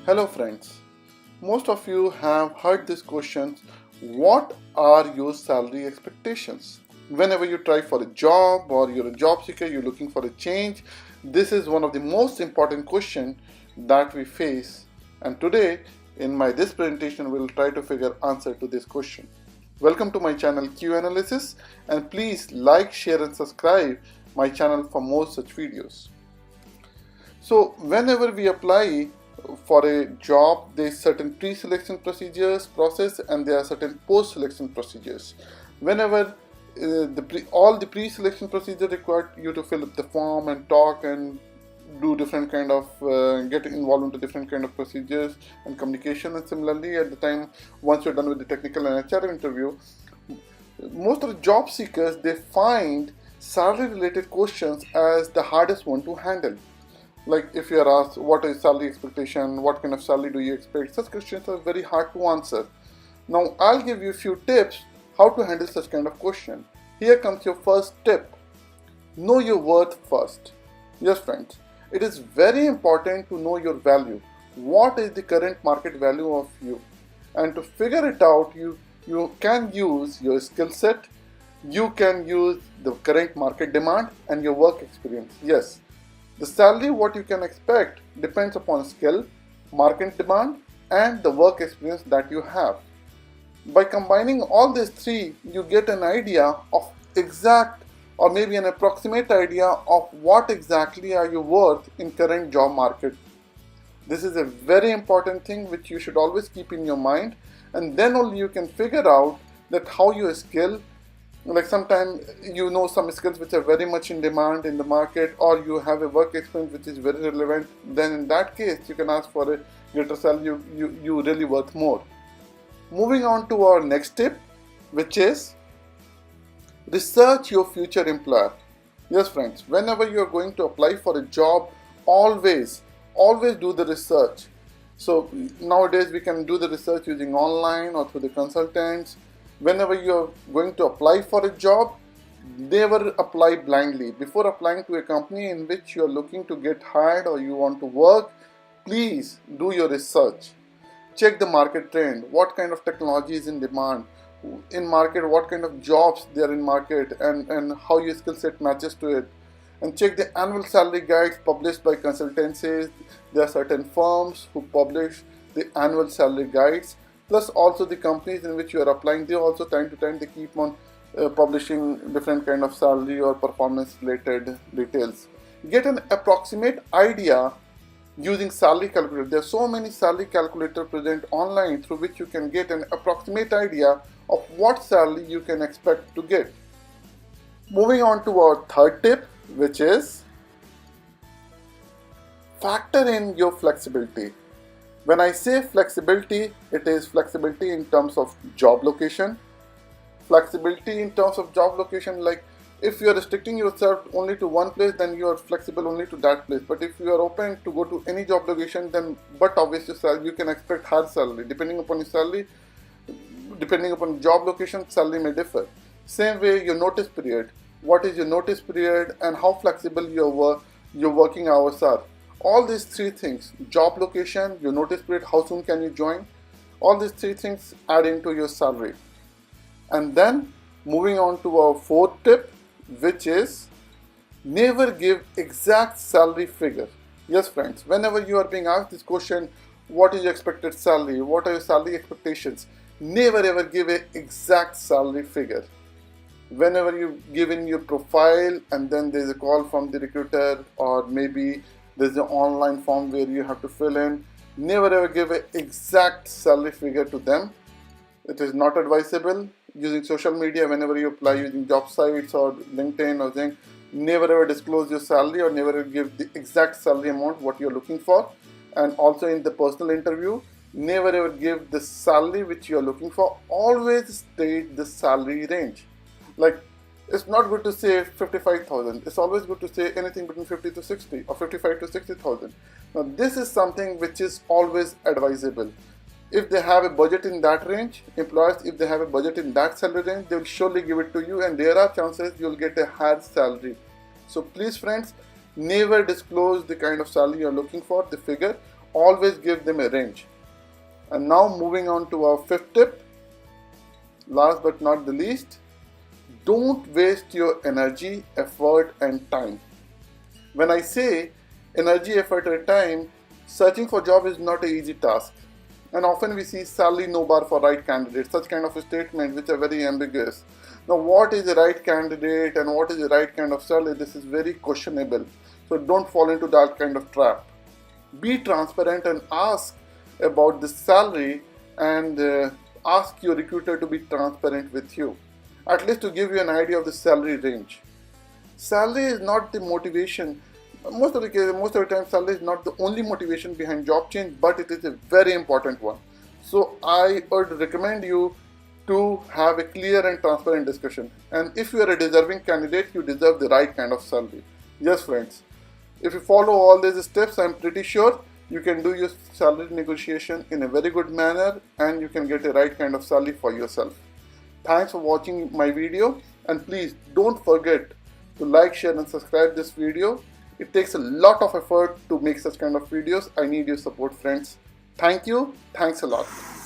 Hello friends, most of you have heard this question, what are your salary expectations? Whenever you try for a job or you're a job seeker, you're looking for a change, this is one of the most important questions that we face. And today in this presentation, we'll try to figure answer to this question. Welcome to my channel Q Analysis, and please like, share and subscribe my channel for more such videos. So whenever we apply for a job, there is certain pre-selection process and there are certain post-selection procedures. Whenever all the pre-selection procedure required you to fill up the form and talk and do different kind of get involved into different kind of procedures and communication, and similarly at the time once you're done with the technical and HR interview, most of the job seekers, they find salary related questions as the hardest one to handle. Like if you are asked what is salary expectation, what kind of salary do you expect, such questions are very hard to answer. Now I'll give you a few tips how to handle such kind of question. Here comes your first tip. Know your worth first. Yes friends, it is very important to know your value. What is the current market value of you? And to figure it out, you can use your skill set, you can use the current market demand and your work experience. Yes, the salary what you can expect depends upon skill, market demand and the work experience that you have. By combining all these three, you get an idea of exact or maybe an approximate idea of what exactly are you worth in current job market. This is a very important thing which you should always keep in your mind, and then only you can figure out that how your skill, like sometimes you know some skills which are very much in demand in the market, or you have a work experience which is very relevant, then in that case you can ask for a greater salary, you really worth more. Moving on to our next tip, which is research your future employer. Yes friends, whenever you are going to apply for a job, always do the research. So nowadays we can do the research using online or through the consultants. Whenever you are going to apply for a job, never apply blindly. Before applying to a company in which you are looking to get hired or you want to work, please do your research. Check the market trend, what kind of technology is in demand in market, what kind of jobs they are in market, and how your skill set matches to it. And check the annual salary guides published by consultancies. There are certain firms who publish the annual salary guides. Plus also the companies in which you are applying, they also time to time they keep on publishing different kind of salary or performance related details. Get an approximate idea using salary calculator. There are so many salary calculators present online through which you can get an approximate idea of what salary you can expect to get. Moving on to our third tip, which is factor in your flexibility. When I say flexibility, it is flexibility in terms of job location. Flexibility in terms of job location, like if you are restricting yourself only to one place, then you are flexible only to that place. But if you are open to go to any job location, then but obviously you can expect higher salary. Depending upon your salary, depending upon job location, salary may differ. Same way, your notice period. What is your notice period and how flexible your working hours are. All these three things, job location, your notice period, how soon can you join, all these three things add into your salary. And then moving on to our fourth tip, which is never give exact salary figure. Yes friends, whenever you are being asked this question, what is your expected salary, what are your salary expectations, never ever give an exact salary figure. Whenever you give in your profile and then there's a call from the recruiter, or maybe there's an online form where you have to fill in, never ever give an exact salary figure to them. It is not advisable. Using social media, whenever you apply using job sites or LinkedIn or Zing, never ever disclose your salary or never ever give the exact salary amount what you're looking for. And also in the personal interview, never ever give the salary which you're looking for. Always state the salary range. Like, it's not good to say 55,000. It's always good to say anything between 50 to 60 or 55 to 60,000. Now this is something which is always advisable. If they have a budget in that range, employers, if they have a budget in that salary range, they will surely give it to you, and there are chances you'll get a higher salary. So please friends, never disclose the kind of salary you're looking for, the figure. always give them a range. And now moving on to our fifth tip, last but not the least, don't waste your energy, effort and time. When I say energy, effort and time, searching for job is not an easy task. And often we see salary no bar for right candidate, such kind of a statement which are very ambiguous. Now what is the right candidate and what is the right kind of salary, this is very questionable. So don't fall into that kind of trap. Be transparent and ask about the salary, and ask your recruiter to be transparent with you, at least to give you an idea of the salary range. Salary is not the motivation. Most of the time salary is not the only motivation behind job change, but it is a very important one. So I would recommend you to have a clear and transparent discussion. And if you are a deserving candidate, you deserve the right kind of salary. Yes friends, if you follow all these steps, I'm pretty sure you can do your salary negotiation in a very good manner and you can get a right kind of salary for yourself. Thanks for watching my video, and please don't forget to like, share and subscribe this video. It takes a lot of effort to make such kind of videos. I need your support friends. Thank you. Thanks a lot.